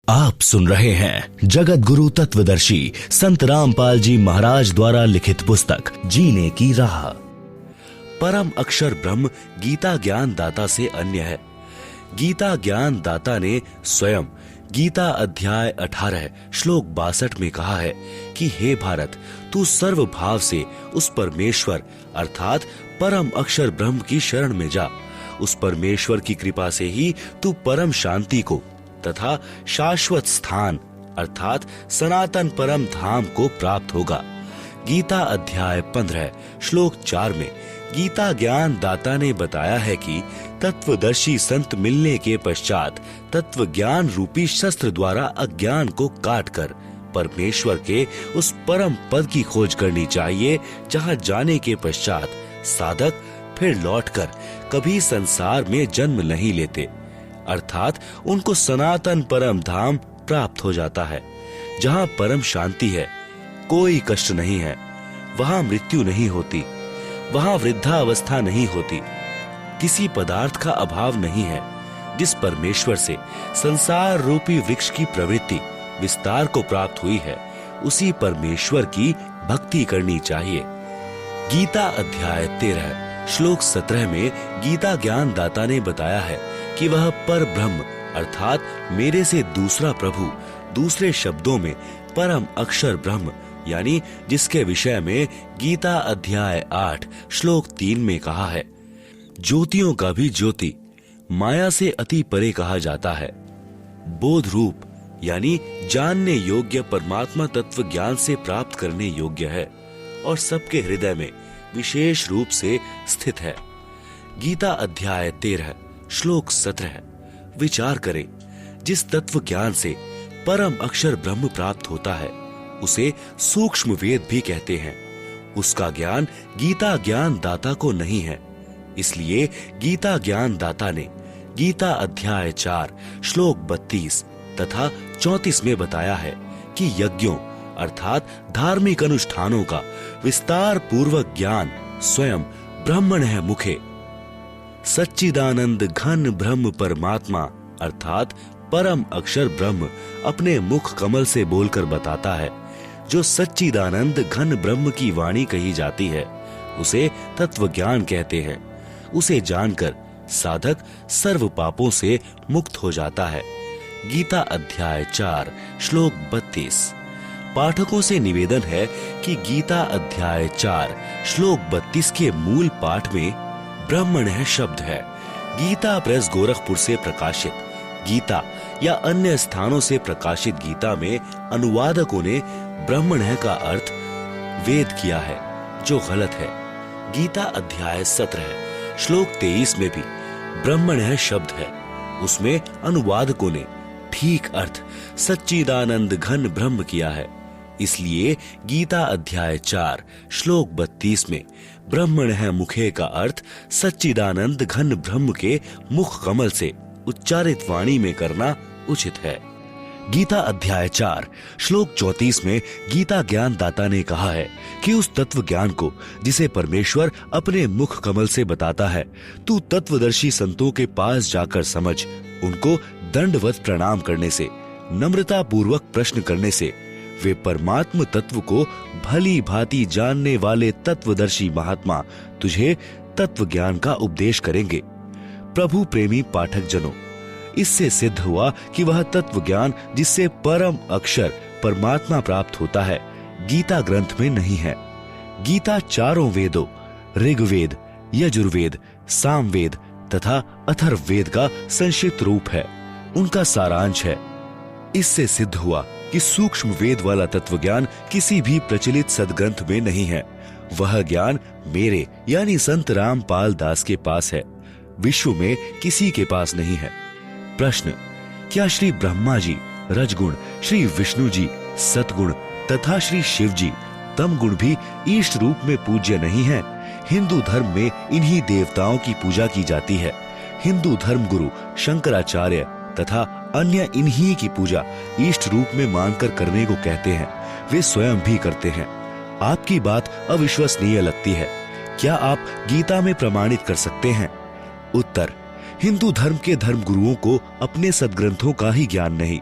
आप सुन रहे हैं जगत गुरु तत्वदर्शी संत रामपाल जी महाराज द्वारा लिखित पुस्तक जीने की राह। परम अक्षर ब्रह्म गीता ज्ञान दाता से अन्य है। गीता ज्ञान दाता ने स्वयं गीता अध्याय 18 श्लोक 62 में कहा है कि हे भारत, तू सर्व भाव से उस परमेश्वर अर्थात परम अक्षर ब्रह्म की शरण में जा। उस परमेश्वर की कृपा से ही तू परम शांति को तथा शाश्वत स्थान अर्थात सनातन परम धाम को प्राप्त होगा। गीता अध्याय 15 श्लोक 4 में गीता ज्ञान दाता ने बताया है कि तत्वदर्शी संत मिलने के पश्चात तत्व ज्ञान रूपी शस्त्र द्वारा अज्ञान को काटकर परमेश्वर के उस परम पद की खोज करनी चाहिए, जहां जाने के पश्चात साधक फिर लौटकर कभी संसार में जन्म नहीं लेते, अर्थात उनको सनातन परम धाम प्राप्त हो जाता है। जहां परम शांति है, कोई कष्ट नहीं है, वहां मृत्यु नहीं होती, वहां वृद्धावस्था नहीं होती, किसी पदार्थ का अभाव नहीं है। जिस परमेश्वर से संसार रूपी वृक्ष की प्रवृत्ति विस्तार को प्राप्त हुई है, उसी परमेश्वर की भक्ति करनी चाहिए। गीता अध्याय 13 श्लोक 17 में गीता ज्ञान दाता ने बताया है कि वह पर ब्रह्म अर्थात मेरे से दूसरा प्रभु, दूसरे शब्दों में परम अक्षर ब्रह्म, यानी जिसके विषय में गीता अध्याय 8 श्लोक 3 में कहा है, ज्योतियों का भी ज्योति, माया से अति परे कहा जाता है। बोध रूप यानी जानने योग्य परमात्मा तत्व ज्ञान से प्राप्त करने योग्य है और सबके हृदय में विशेष रूप से स्थित है। गीता अध्याय 13 श्लोक 17 विचार करें, जिस तत्व ज्ञान से परम अक्षर ब्रह्म प्राप्त होता है उसे सूक्ष्म वेद भी कहते हैं। उसका ज्ञान गीता ज्ञान दाता को नहीं है। इसलिए गीता ज्ञान दाता ने गीता अध्याय 4 श्लोक 32 तथा 34 में बताया है कि यज्ञों अर्थात धार्मिक अनुष्ठानों का विस्तार पूर्वक ज्ञान स्वयं ब्रह्मण है मुखे। सच्चिदानंद घन ब्रह्म परमात्मा अर्थात परम अक्षर ब्रह्म अपने मुख कमल से बोलकर बताता है। जो सच्चिदानंद घन ब्रह्म की वाणी कही जाती है उसे तत्व ज्ञान कहते हैं। उसे जानकर साधक सर्व पापों से मुक्त हो जाता है। गीता अध्याय 4 श्लोक 32। पाठकों से निवेदन है कि गीता अध्याय 4 श्लोक 32 के मूल पाठ में ब्रह्मण्य शब्द है। गीता प्रेस गोरखपुर से प्रकाशित गीता या अन्य स्थानों से प्रकाशित गीता में अनुवादकों ने ब्रह्मण्य का अर्थ वेद किया है, जो गलत है। गीता अध्याय 17 श्लोक 23 में भी ब्रह्मण्य शब्द है। उसमें अनुवादकों ने ठीक अर्थ सच्चिदानंद घन ब्रह्म किया है। इसलिए गीता अध्याय 4 श्लोक 32 में ब्रह्मण है मुखे का अर्थ सच्चिदानंद घन ब्रह्म के मुख कमल से उच्चारित वाणी में करना उचित है। गीता अध्याय 4 श्लोक 34 में गीता ज्ञान दाता ने कहा है कि उस तत्व ज्ञान को जिसे परमेश्वर अपने मुख कमल से बताता है, तू तत्वदर्शी संतों के पास जाकर समझ। उनको दंडवत प्रणाम करने से, नम्रता पूर्वक प्रश्न करने से वे परमात्म तत्व को भली भांति जानने वाले तत्वदर्शी महात्मा तुझे तत्व ज्ञान का उपदेश करेंगे। प्रभु प्रेमी पाठक जनों, इससे सिद्ध हुआ कि वह तत्व ज्ञान जिससे परम अक्षर परमात्मा प्राप्त होता है, गीता ग्रंथ में नहीं है। गीता चारों वेदों ऋग्वेद, यजुर्वेद, सामवेद तथा अथर्ववेद का संक्षिप्त रूप है, उनका सारांश है। इससे सिद्ध हुआ कि सूक्ष्म वेद वाला तत्व ज्ञान किसी भी प्रचलित सदग्रंथ में नहीं है। वह ज्ञान मेरे यानी संत रामपाल दास के पास है, विश्व में किसी के पास नहीं है। प्रश्न, क्या श्री ब्रह्मा जी रजगुण, श्री विष्णु जी सतगुण तथा श्री शिव जी तम गुण भी ईष्ट रूप में पूज्य नहीं है? हिंदू धर्म में इन्हीं देवताओं की पूजा की जाती है। हिंदू धर्म गुरु शंकराचार्य तथा अन्य इन्हीं की पूजा ईष्ट रूप में मानकर करने को कहते हैं। वे स्वयं भी करते हैं। आपकी बात अविश्वसनीय लगती है। क्या आप गीता में प्रमाणित कर सकते हैं? उत्तर, हिंदू धर्म के धर्म गुरुओं को अपने सदग्रंथों का ही ज्ञान नहीं,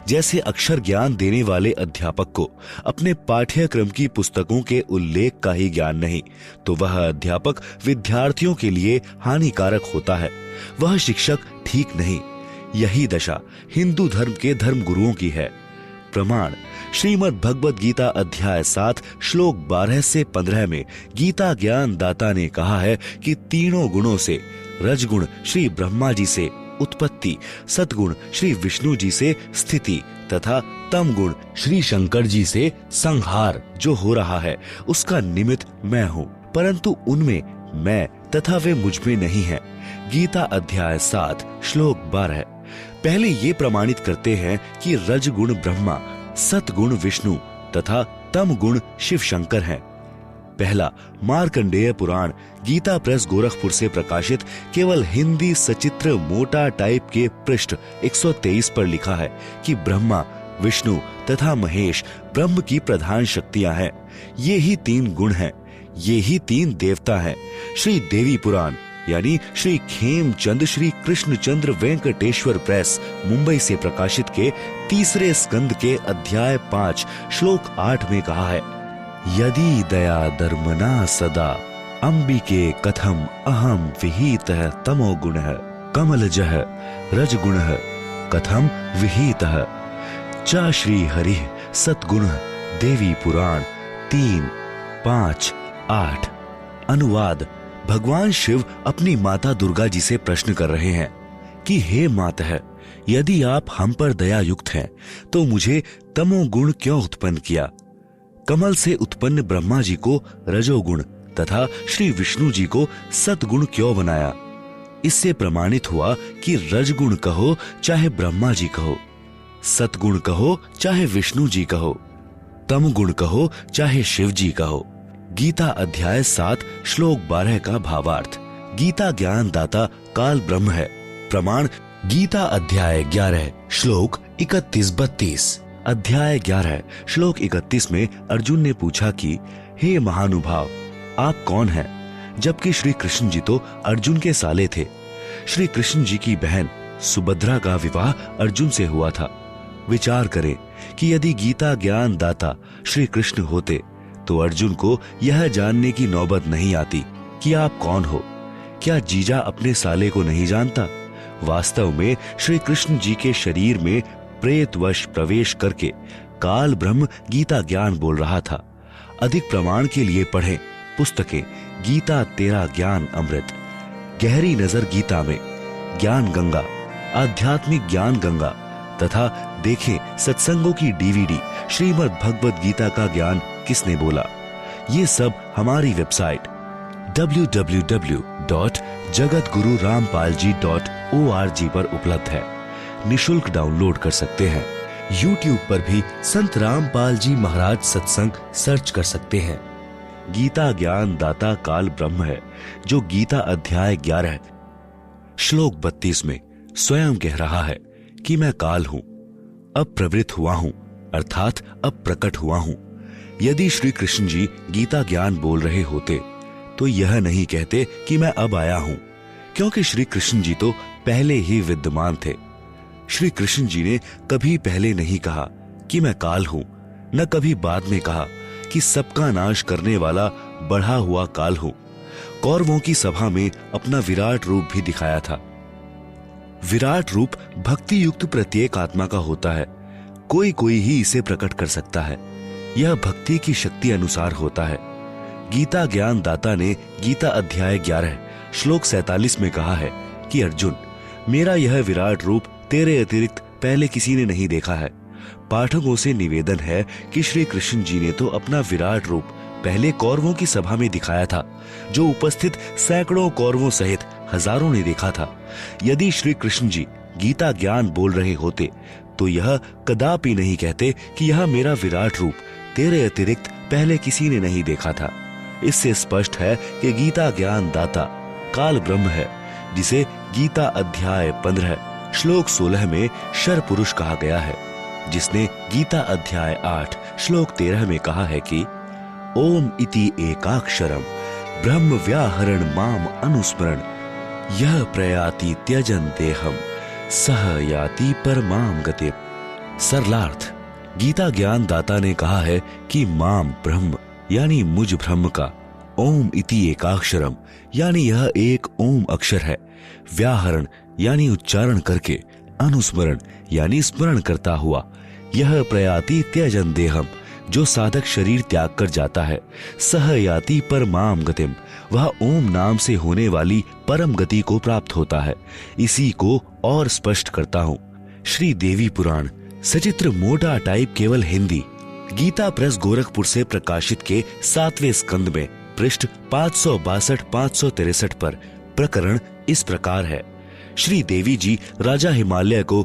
जैसे अक्षर ज्ञान देने वाले अध्यापक को अपने पाठ्यक्रम की पुस्तकों के उल्लेख का ही ज्ञान नहीं, तो वह अध्यापक विद्यार्थियों के लिए हानिकारक होता है, वह शिक्षक ठीक नहीं। यही दशा हिंदू धर्म के धर्म गुरुओं की है। प्रमाण श्रीमद् भगवद गीता अध्याय 7 श्लोक 12 से 15 में गीता ज्ञान दाता ने कहा है कि तीनों गुणों से रजगुण श्री ब्रह्मा जी से उत्पत्ति, सतगुण श्री विष्णु जी से स्थिति तथा तम गुण श्री शंकर जी से संहार जो हो रहा है उसका निमित्त मैं हूँ, परंतु उनमें मैं तथा वे मुझ में नहीं है। गीता अध्याय 7 श्लोक 12 पहले ये प्रमाणित करते हैं कि रजगुण ब्रह्मा, सतगुण विष्णु तथा तम गुण शिव शंकर हैं। पहला मार्कंडेय पुराण गीता प्रेस गोरखपुर से प्रकाशित केवल हिंदी सचित्र मोटा टाइप के पृष्ठ 123 पर लिखा है कि ब्रह्मा, विष्णु तथा महेश ब्रह्म की प्रधान शक्तियां हैं। ये ही 3 गुण हैं, ये ही 3 देवता हैं। श्री देवी पुराण यानी श्री खेमचंद श्री कृष्णचंद्र वेंकटेश्वर प्रेस मुंबई से प्रकाशित के 3 स्कंद के अध्याय 5 श्लोक 8 में कहा है, यदि दया धर्मना सदा अंबिके कथम अहम विहितः तमो गुणः कमलजः रजगुणः कथम विहितः च श्री हरिः सतगुणः देवी पुराण 3-5-8। अनुवाद भगवान शिव अपनी माता दुर्गा जी से प्रश्न कर रहे हैं कि हे मातः, यदि आप हम पर दया युक्त हैं तो मुझे तमोगुण क्यों उत्पन्न किया? कमल से उत्पन्न ब्रह्मा जी को रजोगुण तथा श्री विष्णु जी को सतगुण क्यों बनाया? इससे प्रमाणित हुआ कि रजगुण कहो चाहे ब्रह्मा जी कहो, सतगुण कहो चाहे विष्णु जी कहो, तम गुण कहो चाहे शिव जी कहो। गीता अध्याय 7 श्लोक 12 का भावार्थ, गीता ज्ञान दाता काल ब्रह्म है। प्रमाण गीता अध्याय 11 श्लोक 31-32। अध्याय 11 श्लोक 31 में अर्जुन ने पूछा कि हे महानुभाव, आप कौन हैं? जबकि श्री कृष्ण जी तो अर्जुन के साले थे। श्री कृष्ण जी की बहन सुभद्रा का विवाह अर्जुन से हुआ था। विचार करें कि यदि गीता ज्ञान दाता श्री कृष्ण होते तो अर्जुन को यह जानने की नौबत नहीं आती कि आप कौन हो। क्या जीजा अपने साले को नहीं जानता? वास्तव में श्री कृष्ण जी के शरीर में प्रेतवश प्रवेश करके काल ब्रह्म गीता ज्ञान बोल रहा था। अधिक प्रमाण के लिए पढ़ें पुस्तकें गीता तेरा ज्ञान अमृत, गहरी नजर गीता में, ज्ञान गंगा, आध्यात्मिक ज्ञान गंगा तथा देखें सत्संगों की डीवीडी श्रीमद् भगवद गीता का ज्ञान किसने बोला। ये सब हमारी वेबसाइट www.jagatgururampalji.org पर उपलब्ध है। निशुल्क डाउनलोड कर सकते हैं। YouTube पर भी संत रामपाल जी महाराज सत्संग सर्च कर सकते हैं। गीता ज्ञान दाता काल ब्रह्म है, जो गीता अध्याय 11 श्लोक 32 में स्वयं कह रहा है कि मैं काल हूं, अब प्रवृत्त हुआ हूं, अर्थात अब प्रकट हुआ हूं। यदि श्री कृष्ण जी गीता ज्ञान बोल रहे होते तो यह नहीं कहते कि मैं अब आया हूं, क्योंकि श्री कृष्ण जी तो पहले ही विद्यमान थे। श्री कृष्ण जी ने कभी पहले नहीं कहा कि मैं काल हूं, न कभी बाद में कहा कि सबका नाश करने वाला बढ़ा हुआ काल हूं। कौरवों की सभा में अपना विराट रूप भी दिखाया था। विराट रूप भक्ति युक्त प्रत्येक आत्मा का होता है, कोई कोई ही इसे प्रकट कर सकता है। यह भक्ति की शक्ति अनुसार होता है। गीता ज्ञान दाता ने गीता अध्याय 11 श्लोक 47 में कहा है कि अर्जुन, मेरा यह विराट रूप तेरे अतिरिक्त पहले किसी ने नहीं देखा है। पाठकों से निवेदन है कि श्री कृष्ण जी ने तो अपना विराट रूप पहले कौरवों की सभा में दिखाया था, जो उपस्थित सैकड़ों कौरवों सहित हजारों ने देखा था। यदि श्री कृष्ण जी गीता ज्ञान बोल रहे होते तो यह कदापि नहीं कहते कि यह मेरा विराट रूप तेरे अतिरिक्त पहले किसी ने नहीं देखा था। इससे स्पष्ट है कि गीता ज्ञान दाता काल ब्रह्म है, जिसे गीता अध्याय 15 श्लोक 16 में शर पुरुष कहा गया है, जिसने गीता अध्याय 8 श्लोक 13 में कहा है कि ओम इति एकाक्षरम ब्रह्म व्याहरण माम अनुस्मरण यह प्रयाति त्यजन देहम सह याति परमाम गति। सरलार्थ, गीता ज्ञान दाता ने कहा है कि माम ब्रह्म यानी मुझ ब्रह्म का, ओम इति एकाक्षरम यानी यह एक ओम अक्षर है, व्याहरण यानी उच्चारण करके, अनुस्मरण यानी स्मरण करता हुआ, यह प्रयाति त्यजन देहम जो साधक शरीर त्याग कर जाता है, सह याति परमाम गतिम वह ओम नाम से होने वाली परम गति को प्राप्त होता है। इसी को और स्पष्ट करता हूँ। श्री देवी पुराण सचित्र मोटा टाइप केवल हिंदी, गीता प्रेस गोरखपुर से प्रकाशित के 7वें स्कंद में पृष्ठ 562-563 पर प्रकरण इस प्रकार है। श्री देवी जी राजा हिमालय को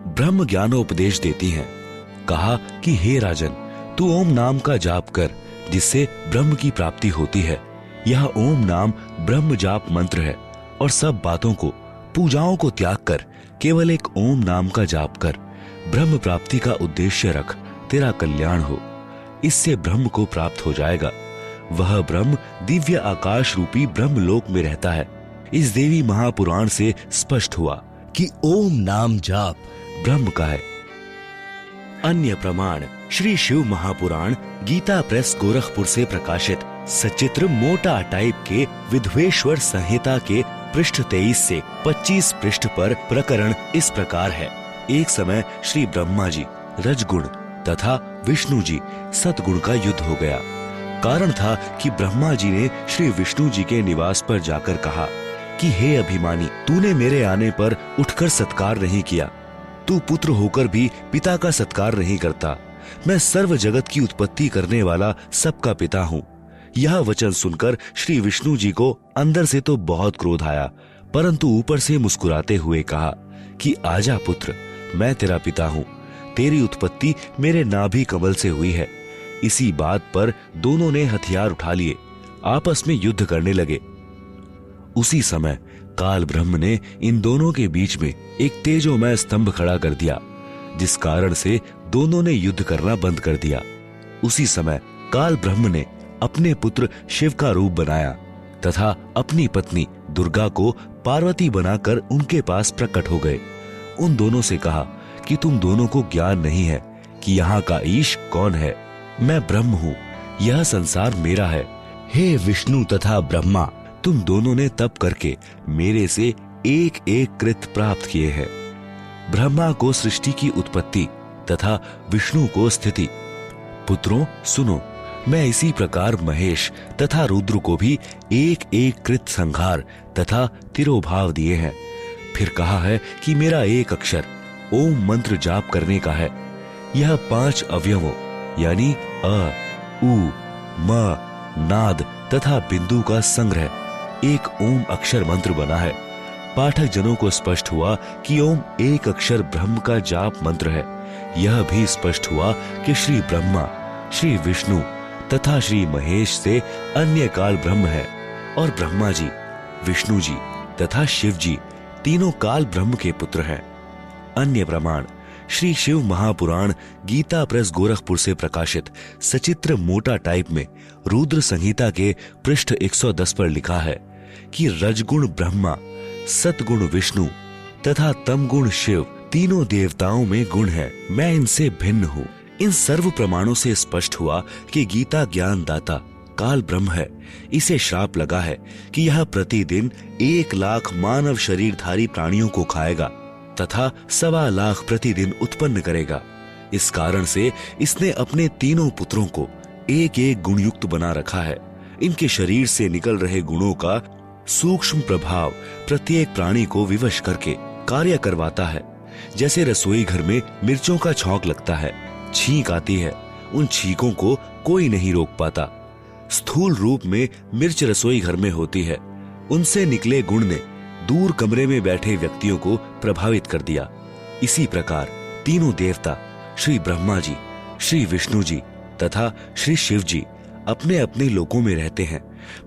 ब्रह्म ज्ञानोपदेश देती हैं। कहा कि हे राजन, तू ओम नाम का जाप कर जिससे ब्रह्म की प्राप्ति होती है। यह ओम नाम ब्रह्म जाप मंत्र है और सब बातों को, पूजाओं को त्याग कर केवल एक ओम नाम का जाप कर। ब्रह्म प्राप्ति का उद्देश्य रख, तेरा कल्याण हो। इससे ब्रह्म को प्राप्त हो जाएगा। वह ब्रह्म दिव्य आकाश रूपी ब्रह्म लोक में रहता है। इस देवी महापुराण से स्पष्ट हुआ कि ओम नाम जाप ब्रह्म का है। अन्य प्रमाण श्री शिव महापुराण गीता प्रेस गोरखपुर से प्रकाशित सचित्र मोटा टाइप के विधवेश्वर संहिता के पृष्ठ 23 से 25 पृष्ठ पर प्रकरण इस प्रकार है। एक समय श्री ब्रह्मा जी रजगुण तथा विष्णु जी सतगुण का युद्ध हो गया। कारण था कि ब्रह्मा जी ने श्री विष्णु जी के निवास पर जाकर कहा कि हे अभिमानी, तूने मेरे आने पर उठकर सत्कार नहीं किया। तू पुत्र होकर भी पिता का सत्कार नहीं करता। मैं सर्व जगत की उत्पत्ति करने वाला सबका पिता हूँ। यह वचन सुनकर श्री विष्णु जी को अंदर से तो बहुत क्रोध आया, परंतु ऊपर से मुस्कुराते हुए कहा कि आजा पुत्र, मैं तेरा पिता हूँ। तेरी उत्पत्ति मेरे नाभि कमल से हुई है। इसी बात पर दोनों ने हथियार उठा लिए, आपस में युद्ध करने लगे। उसी समय काल ब्रह्म ने इन दोनों के बीच में एक तेजोमय स्तंभ खड़ा कर दिया, जिस कारण से दोनों ने युद्ध करना बंद कर दिया। उसी समय काल ब्रह्म ने अपने पुत्र शिव का रूप बनाया तथा अपनी पत्नी दुर्गा को पार्वती बनाकर उनके पास प्रकट हो गए। उन दोनों से कहा कि तुम दोनों को ज्ञान नहीं है कि यहाँ का ईश कौन है। मैं ब्रह्म हूँ, यह संसार मेरा है। हे विष्णु तथा ब्रह्मा, तुम दोनों ने तप करके मेरे से एक एक कृत प्राप्त किए हैं। ब्रह्मा को सृष्टि की उत्पत्ति तथा विष्णु को स्थिति। पुत्रों सुनो, मैं इसी प्रकार महेश तथा रुद्र को भी एक एक कृत संहार तथा तिरोभाव दिए हैं। फिर कहा है कि मेरा एक अक्षर ओम मंत्र जाप करने का है। यह 5 अवयवों यानी अ, उ, म, नाद तथा बिंदु का संग्रह एक ओम अक्षर मंत्र बना है। पाठक जनों को स्पष्ट हुआ कि ओम एक अक्षर ब्रह्म का जाप मंत्र है। यह भी स्पष्ट हुआ कि श्री ब्रह्मा, श्री विष्णु तथा श्री महेश से अन्य काल ब्रह्म है और ब्रह्मा जी, विष्णु जी तथा शिव जी तीनों काल ब्रह्म के पुत्र हैं। अन्य प्रमाण श्री शिव महापुराण गीता प्रेस गोरखपुर से प्रकाशित सचित्र मोटा टाइप में रुद्र संहिता के पृष्ठ 110 पर लिखा है कि रजगुण ब्रह्मा, सतगुण विष्णु तथा तमगुण शिव तीनों देवताओं में गुण है। मैं इनसे भिन्न हूँ। इन सर्व प्रमाणों से स्पष्ट हुआ कि गीता ज्ञान दाता काल ब्रह्म है। इसे श्राप लगा है कि यह प्रतिदिन 1 लाख मानव शरीरधारी प्राणियों को खाएगा तथा 1.25 लाख प्रतिदिन उत्पन्न करेगा। इस कारण से इसने अपने तीनों पुत्रों को एक एक गुणयुक्त बना रखा है। इनके शरीर से निकल रहे गुणों का सूक्ष्म प्रभाव प्रत्येक प्राणी को विवश करके कार्य करवाता है। जैसे रसोई घर में मिर्चों का छौंक लगता है, छींक आती है, उन छींकों को कोई नहीं रोक पाता। स्थूल रूप में मिर्च रसोई घर में होती है। उनसे निकले गुण ने दूर कमरे में बैठे व्यक्तियों को प्रभावित कर दिया। इसी प्रकार तीनों देवता श्री ब्रह्मा जी, श्री विष्णु जी तथा श्री शिव जी अपने अपने लोकों में रहते हैं,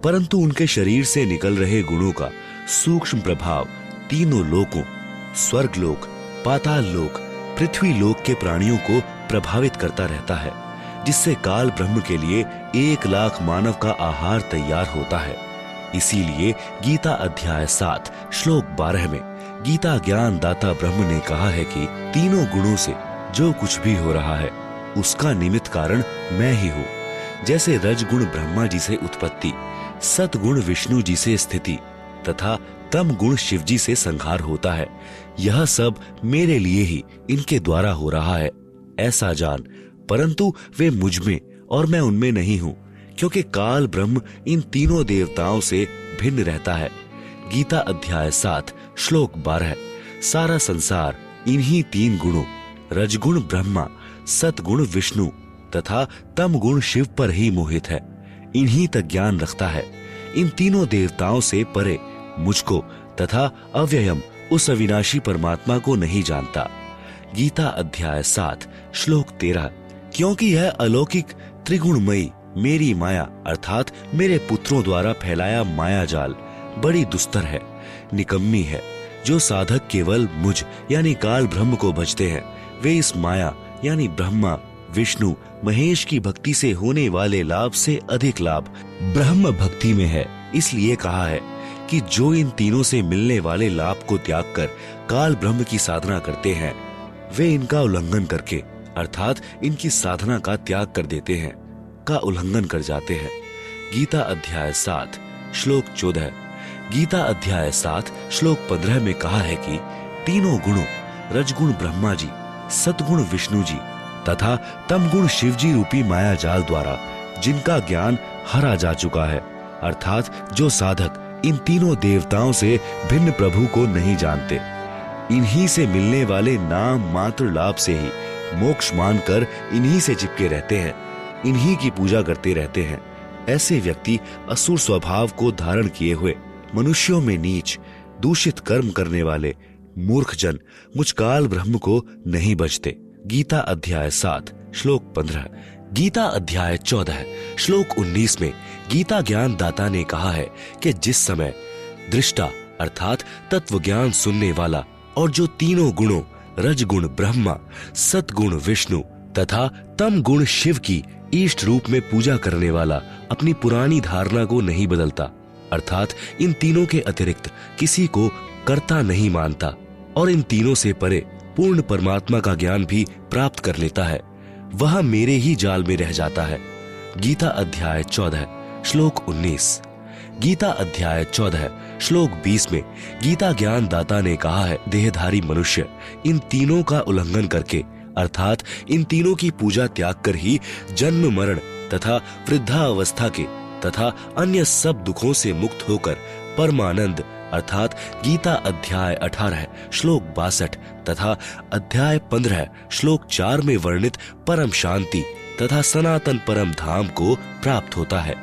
परंतु उनके शरीर से निकल रहे गुणों का सूक्ष्म प्रभाव तीनों लोकों, स्वर्ग लोक, पाताल लोक, पृथ्वी लोक के प्राणियों को प्रभावित करता रहता है, जिससे काल ब्रह्म के लिए 1 लाख मानव का आहार तैयार होता है। इसीलिए गीता अध्याय 7 श्लोक 12 में गीता ज्ञान दाता ब्रह्म ने कहा है कि तीनों गुणों से जो कुछ भी हो रहा है उसका निमित्त कारण मैं ही हूँ। जैसे रजगुण ब्रह्मा जी से उत्पत्ति, सतगुण विष्णु जी से स्थिति तथा तम गुण शिव जी से संहार होता है, यह सब मेरे लिए ही इनके द्वारा हो रहा है ऐसा जान। परंतु वे मुझ में और मैं उनमें नहीं हूँ, क्योंकि काल ब्रह्म इन तीनों देवताओं से भिन्न रहता है। गीता अध्याय 7 श्लोक 12। सारा संसार इन्हीं तीन गुणों रजगुण ब्रह्मा, सतगुण विष्णु तथा तम गुण शिव पर ही मोहित है, इन्हीं तक ज्ञान रखता है। इन तीनों देवताओं से परे मुझको तथा अव्ययम उस अविनाशी परमात्मा को नहीं जानता। गीता अध्याय 7 श्लोक 13। क्योंकि यह अलौकिक त्रिगुणमयी मेरी माया अर्थात मेरे पुत्रों द्वारा फैलाया माया जाल बड़ी दुस्तर है, निकम्मी है। जो साधक केवल मुझ यानी काल ब्रह्म को भजते हैं, वे इस माया यानी ब्रह्मा विष्णु महेश की भक्ति से होने वाले लाभ से अधिक लाभ ब्रह्म भक्ति में है। इसलिए कहा है कि जो इन तीनों से मिलने वाले लाभ को त्याग कर काल ब्रह्म की साधना करते हैं, वे इनका उल्लंघन करके अर्थात इनकी साधना का त्याग कर देते हैं, का उल्लंघन कर जाते हैं। गीता अध्याय 7 श्लोक 14। गीता अध्याय 7 श्लोक 15 में कहा है कि तीनों गुणों रजगुण ब्रह्मा जी, सतगुण विष्णु जी तथा तमगुण शिव जी रूपी माया जाल द्वारा जिनका ज्ञान हरा जा चुका है, अर्थात जो साधक इन तीनों देवताओं से भिन्न प्रभु को नहीं जानते, इन्हीं से मिलने वाले नाम मात्र लाभ से ही मोक्ष मानकर इन्हीं से चिपके रहते हैं, इन्हीं की पूजा करते रहते हैं, ऐसे व्यक्ति असुर स्वभाव को धारण किए हुए मनुष्यों में नीच दूषित कर्म करने वाले मूर्ख जन मुझ काल ब्रह्म को नहीं बचते। गीता अध्याय 7 श्लोक 15। गीता अध्याय 14 श्लोक 19 में गीता ज्ञान दाता ने कहा है कि जिस समय दृष्टा अर्थात तत्व ज्ञान सुनने वाला और जो तीनों गुणों रजगुण ब्रह्मा, सतगुण विष्णु तथा तम गुण शिव की इष्ट रूप में पूजा करने वाला अपनी पुरानी धारणा को नहीं बदलता, अर्थात इन तीनों के अतिरिक्त किसी को कर्ता नहीं मानता और इन तीनों से परे पूर्ण परमात्मा का ज्ञान भी प्राप्त कर लेता है, वह मेरे ही जाल में रह जाता है। गीता अध्याय 14 श्लोक 19। गीता अध्याय 14 श्लोक 20 में गीता ज्ञान दाता ने कहा है, देहधारी मनुष्य इन तीनों का उल्लंघन करके अर्थात इन तीनों की पूजा त्याग कर ही जन्म मरण तथा वृद्धावस्था के तथा अन्य सब दुखों से मुक्त होकर परमानंद अर्थात गीता अध्याय 18 श्लोक 62 तथा अध्याय 15 श्लोक 4 में वर्णित परम शांति तथा सनातन परम धाम को प्राप्त होता है।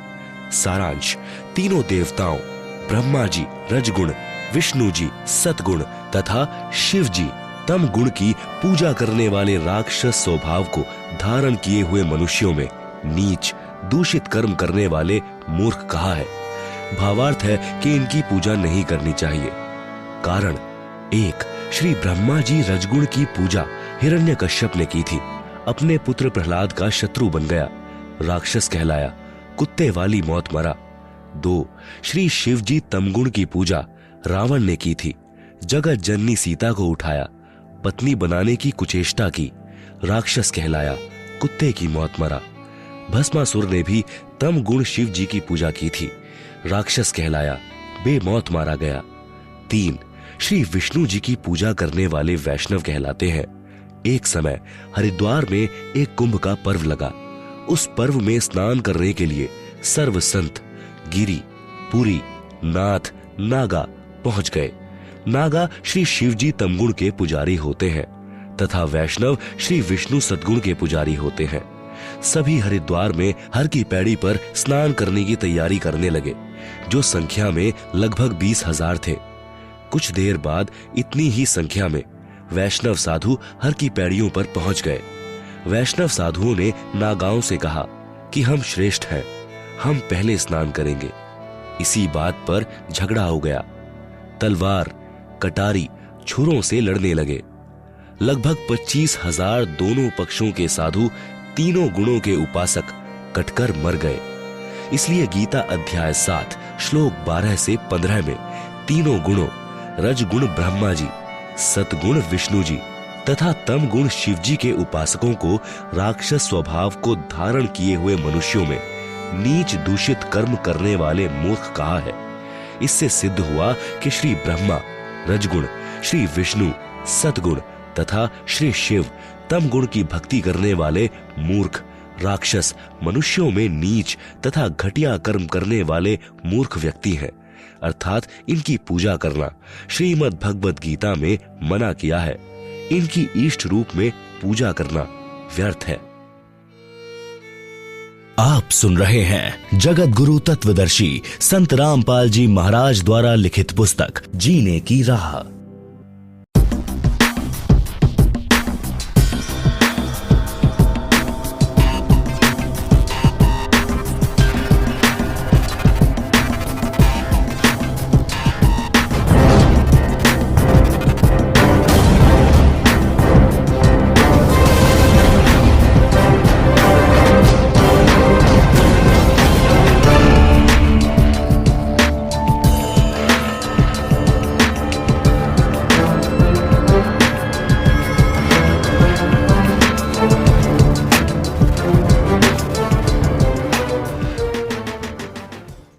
सारांश, तीनों देवताओं ब्रह्मा जी रजगुण, विष्णु जी सतगुण तथा शिव जी तम गुण की पूजा करने वाले राक्षस स्वभाव को धारण किए हुए मनुष्यों में नीच दूषित कर्म करने वाले मूर्ख कहा है। भावार्थ है कि इनकी पूजा नहीं करनी चाहिए। कारण 1, श्री ब्रह्मा जी रजगुण की पूजा हिरण्यकश्यप ने की थी, अपने पुत्र प्रहलाद का शत्रु बन गया, राक्षस कहलाया, कुत्ते वाली मौत मरा। 2, श्री शिव जी तमगुण की पूजा रावण ने की थी, जगत जननी सीता को उठाया, पत्नी बनाने की कुचेष्टा की, राक्षस कहलाया, कुत्ते की मौत मरा। भस्मासुर ने भी तम गुण शिव जी की पूजा की थी, राक्षस कहलाया, बेमौत मारा गया। 3, श्री विष्णु जी की पूजा करने वाले वैष्णव कहलाते हैं। एक समय हरिद्वार में एक कुंभ का पर्व लगा। उस पर्व में स्नान करने के लिए सर्व संत गिरी, पुरी, नाथ, नागा पहुंच गए। नागा श्री शिवजी तमगुण के पुजारी होते हैं तथा वैष्णव श्री विष्णु सद्गुण के पुजारी होते हैं। सभी हरिद्वार में हर की पैड़ी पर स्नान करने की तैयारी करने लगे, जो संख्या में लगभग 20,000 थे। कुछ देर बाद इतनी ही संख्या में वैष्णव साधु हर की पैड़ियों पर पहुंच गए। वैष्णव साधुओं ने नागाओं से कहा कि हम श्रेष्ठ हैं, हम पहले स्नान करेंगे। इसी बात पर झगड़ा हो गया। तलवार, कटारी, छुरों से लड़ने लगे। लगभग 25,000 दोनों पक्षों के साधु तीनों गुणों के उपासक कटकर मर गए। इसलिए गीता अध्याय 7 श्लोक 12 से 15 में तीनों गुणों रजगुण ब्रह्मा जी, सतगुण विष्णु जी तथा तम गुण शिवजी के उपासकों को राक्षस स्वभाव को धारण किए हुए मनुष्यों में नीच दूषित कर्म करने वाले मूर्ख कहा है। इससे सिद्ध हुआ कि श्री ब्रह्मा रजगुण, श्री विष्णु सतगुण तथा श्री शिव तम गुण की भक्ति करने वाले मूर्ख राक्षस मनुष्यों में नीच तथा घटिया कर्म करने वाले मूर्ख व्यक्ति हैं, अर्थात इनकी पूजा करना श्रीमद् भगवद गीता में मना किया है। इनकी इष्ट रूप में पूजा करना व्यर्थ है। आप सुन रहे हैं जगत गुरु तत्वदर्शी संत रामपाल जी महाराज द्वारा लिखित पुस्तक जीने की राह।